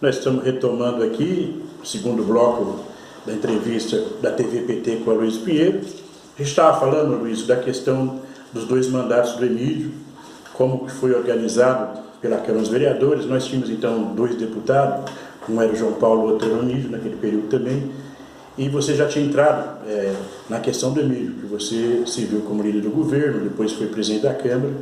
Nós estamos retomando aqui o segundo bloco da entrevista da TV PT com a Luiz Pinheiro. A gente estava falando, Luiz, da questão dos dois mandatos do Emídio, como que foi organizado pela Câmara dos Vereadores. Nós tínhamos então dois deputados, um era o João Paulo, outro era o Emídio, naquele período também. E você já tinha entrado na questão do Emídio, que você se viu como líder do governo, depois foi presidente da Câmara.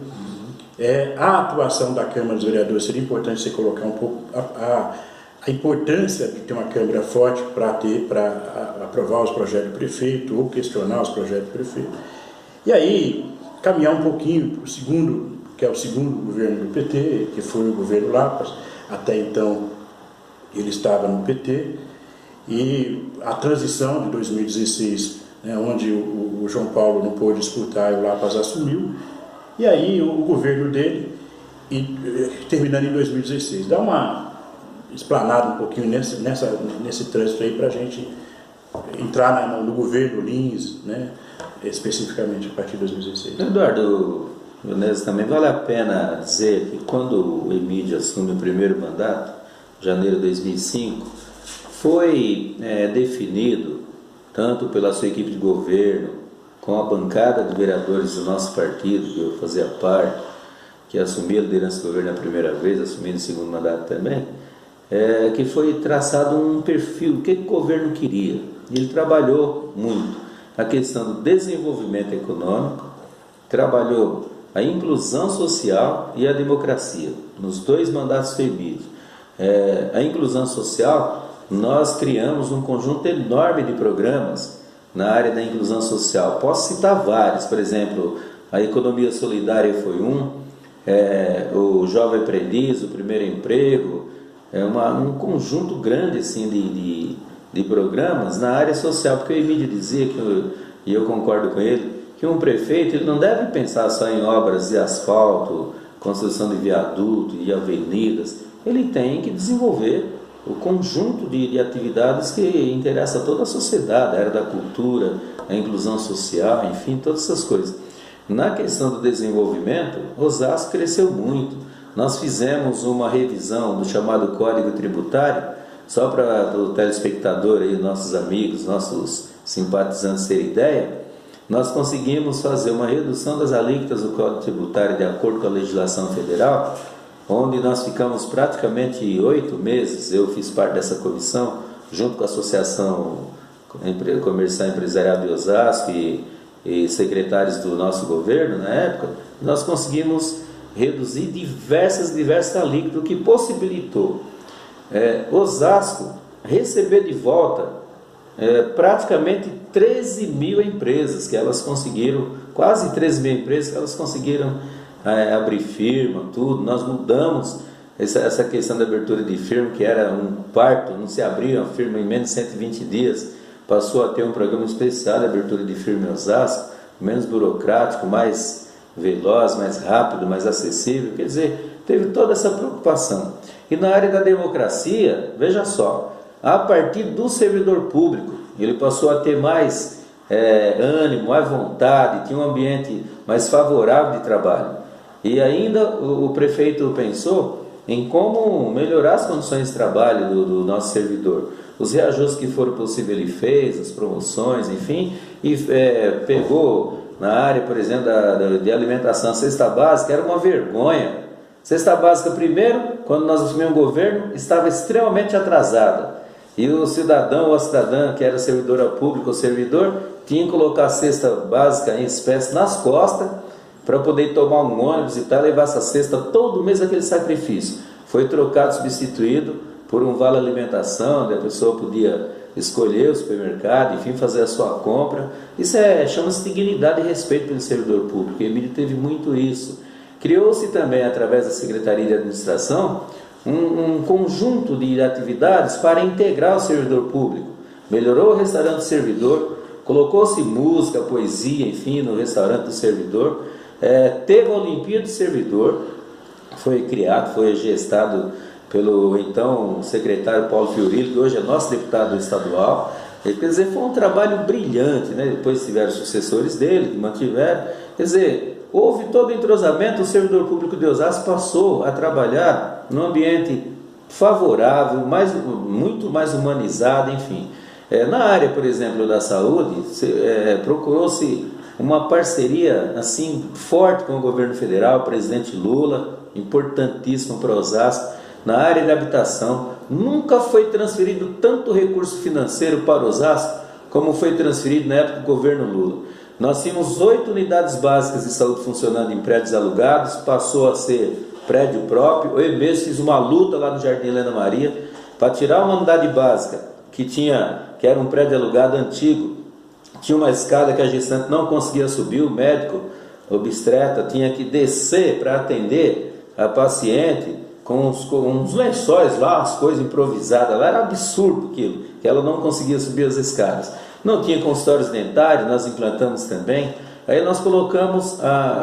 A atuação da Câmara dos Vereadores, seria importante você colocar um pouco a importância de ter uma Câmara forte para aprovar os projetos do prefeito ou questionar os projetos do prefeito. E aí, caminhar um pouquinho para o segundo, que é o segundo governo do PT, que foi o governo Lapas. Até então ele estava no PT, e a transição de 2016, né, onde o João Paulo não pôde disputar e o Lapas assumiu, e aí o governo dele, terminando em 2016. Dá uma explanada um pouquinho nesse trânsito aí para a gente entrar no governo Lins, né, especificamente a partir de 2016. Eduardo Ionese, também vale a pena dizer que quando o Emídio assume o primeiro mandato, janeiro de 2005, foi definido, tanto pela sua equipe de governo, com a bancada de vereadores do nosso partido, que eu fazia parte, que assumia a liderança do governo a primeira vez, assumindo o segundo mandato também, que foi traçado um perfil, o que o governo queria. E ele trabalhou muito na questão do desenvolvimento econômico, trabalhou a inclusão social e a democracia, nos dois mandatos do Emídio. A inclusão social, nós criamos um conjunto enorme de programas na área da inclusão social. Posso citar vários, por exemplo, a economia solidária foi o jovem aprendiz, o primeiro emprego, um conjunto grande assim, de programas na área social, porque o Emídio dizia, e eu concordo com ele, que um prefeito ele não deve pensar só em obras de asfalto, construção de viaduto e avenidas. Ele tem que desenvolver o conjunto de atividades que interessa a toda a sociedade, a área da cultura, a inclusão social, enfim, todas essas coisas. Na questão do desenvolvimento, Osasco cresceu muito. Nós fizemos uma revisão do chamado Código Tributário, só para o telespectador, aí, nossos amigos, nossos simpatizantes terem ideia. Nós conseguimos fazer uma redução das alíquotas do Código Tributário de acordo com a legislação federal, onde nós ficamos praticamente 8 meses, eu fiz parte dessa comissão, junto com a Associação Comercial Empresarial de Osasco e secretários do nosso governo na época, nós conseguimos reduzir diversas alíquotas, o que possibilitou Osasco receber de volta praticamente 13 mil empresas, que elas conseguiram, quase 13 mil empresas que elas conseguiram abrir firma, tudo. Nós mudamos essa questão da abertura de firma, que era um parto, não se abria uma firma em menos de 120 dias, passou a ter um programa especial de abertura de firma em Osasco, menos burocrático, mais veloz, mais rápido, mais acessível, quer dizer, teve toda essa preocupação. E na área da democracia, veja só, a partir do servidor público, ele passou a ter mais ânimo, mais vontade, tinha um ambiente mais favorável de trabalho. E ainda o prefeito pensou em como melhorar as condições de trabalho do nosso servidor. Os reajustes que foram possíveis ele fez, as promoções, enfim, e pegou na área, por exemplo, de alimentação, a cesta básica, era uma vergonha. Cesta básica, primeiro, quando nós assumimos o governo, estava extremamente atrasada. E o cidadão ou a cidadã, que era servidora pública ou servidor, tinha que colocar a cesta básica em espécie nas costas, para poder tomar um ônibus e tal, levar essa cesta todo mês, aquele sacrifício. Foi trocado, substituído por um vale alimentação, onde a pessoa podia escolher o supermercado, enfim, fazer a sua compra. Isso chama-se dignidade e respeito pelo servidor público. O Emídio teve muito isso. Criou-se também, através da Secretaria de Administração, um conjunto de atividades para integrar o servidor público. Melhorou o restaurante do servidor, colocou-se música, poesia, enfim, no restaurante do servidor. Teve a Olimpíada do Servidor, foi criado, foi gestado pelo então secretário Paulo Fiorillo, que hoje é nosso deputado estadual. Quer dizer, foi um trabalho brilhante, né? Depois tiveram sucessores dele, que mantiveram. Quer dizer, houve todo o entrosamento, o servidor público de Osasco passou a trabalhar num ambiente favorável, muito mais humanizada, enfim. Na área, por exemplo, da saúde, procurou-se uma parceria assim forte com o governo federal, o presidente Lula, importantíssimo para Osasco. Na área de habitação, nunca foi transferido tanto recurso financeiro para Osasco como foi transferido na época do governo Lula. Nós tínhamos 8 unidades básicas de saúde funcionando em prédios alugados, passou a ser prédio próprio. Eu mesmo fiz uma luta lá no Jardim Helena Maria para tirar uma unidade básica que era um prédio alugado antigo, tinha uma escada que a gestante não conseguia subir, o médico obstetra tinha que descer para atender a paciente com uns lençóis lá, as coisas improvisadas lá, era absurdo aquilo, que ela não conseguia subir as escadas. Não tinha consultórios dentários, nós implantamos também. Aí nós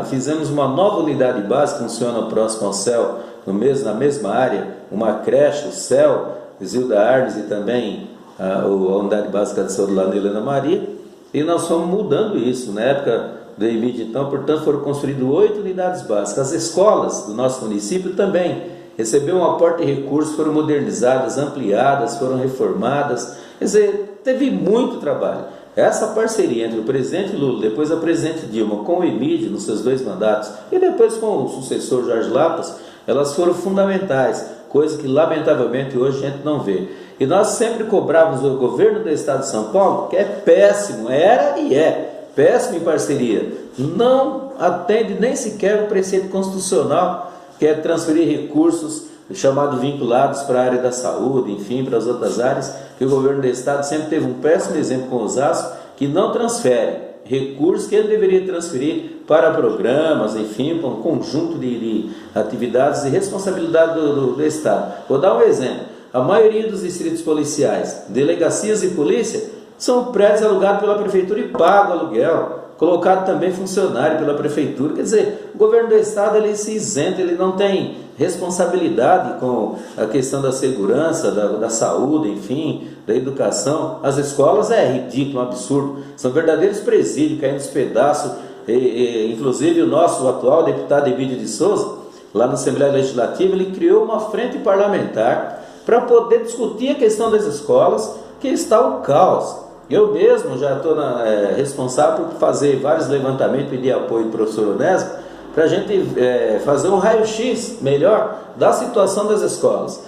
fizemos uma nova unidade básica, funciona próximo ao CEL, na mesma área, uma creche, o CEL, Zilda Arnes e também a unidade básica de saúde lá na Helena Maria, e nós fomos mudando isso. Na época do Emídio, então, portanto, foram construídas 8 unidades básicas. As escolas do nosso município também receberam um aporte de recursos, foram modernizadas, ampliadas, foram reformadas. Quer dizer, teve muito trabalho. Essa parceria entre o presidente Lula, depois a presidente Dilma, com o Emídio nos seus 2 mandatos, e depois com o sucessor Jorge Lapas, elas foram fundamentais, coisa que lamentavelmente hoje a gente não vê. E nós sempre cobrávamos o governo do estado de São Paulo, que é péssimo, era e é péssimo em parceria, não atende nem sequer o preceito constitucional, que é transferir recursos chamados vinculados para a área da saúde, enfim, para as outras áreas, que o governo do estado sempre teve um péssimo exemplo com Osasco, que não transfere recursos que ele deveria transferir para programas, enfim, para um conjunto de atividades e responsabilidade do estado. Vou dar um exemplo. A maioria dos distritos policiais, delegacias e polícia, são prédios alugados pela prefeitura e pagam aluguel, colocado também funcionário pela prefeitura. Quer dizer, o governo do estado ele se isenta, ele não tem responsabilidade com a questão da segurança, da saúde, enfim, da educação. As escolas é ridículo, um absurdo, são verdadeiros presídios caindo aos pedaços. Inclusive o nosso atual deputado Emídio de Souza, lá na Assembleia Legislativa, ele criou uma frente parlamentar para poder discutir a questão das escolas, que está um caos. Eu mesmo já estou responsável por fazer vários levantamentos, pedir apoio do professor Onésimo, para a gente fazer um raio-x melhor da situação das escolas.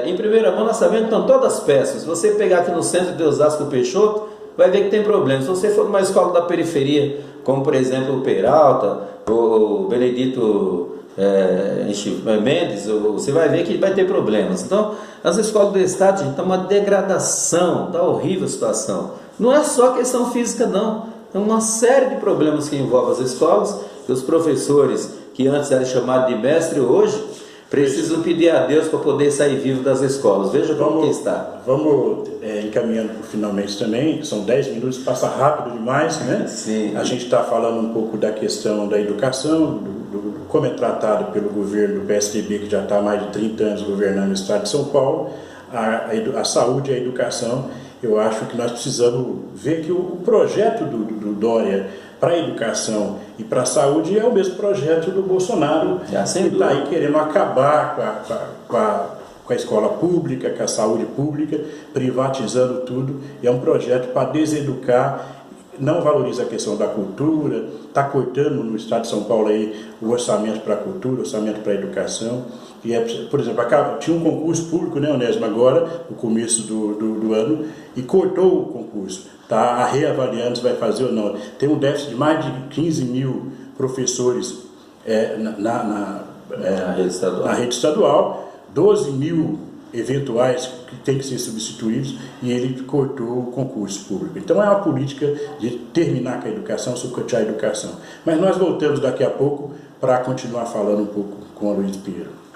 Em primeira mão, nós sabemos que estão todas péssimas. Se você pegar aqui no centro de Osasco Peixoto, vai ver que tem problemas. Se você for numa escola da periferia, como por exemplo o Peralta, o Benedito Mendes, você vai ver que vai ter problemas. Então, as escolas do estado, gente, está uma degradação, está horrível a situação. Não é só questão física, não. É uma série de problemas que envolvem as escolas, que os professores, que antes eram chamados de mestre, hoje precisam pedir a Deus para poder sair vivo das escolas. Veja como que está. Vamos encaminhando finalmente também, são 10 minutos, passa rápido demais, né? Sim. A gente está falando um pouco da questão da educação, como é tratado pelo governo do PSDB, que já está há mais de 30 anos governando o estado de São Paulo, a saúde e a educação. Eu acho que nós precisamos ver que o projeto do Dória para a educação e para a saúde é o mesmo projeto do Bolsonaro, que está aí querendo acabar com a escola pública, com a saúde pública, privatizando tudo. É um projeto para deseducar, não valoriza a questão da cultura, está cortando no estado de São Paulo aí o orçamento para a cultura, o orçamento para a educação. E por exemplo, tinha um concurso público, né, Onésimo, agora, no começo do ano, e cortou o concurso. Está reavaliando se vai fazer ou não. Tem um déficit de mais de 15 mil professores na rede estadual, 12 mil eventuais que têm que ser substituídos, e ele cortou o concurso público. Então é uma política de terminar com a educação, sucatear a educação. Mas nós voltamos daqui a pouco para continuar falando um pouco com o Luiz Pinheiro.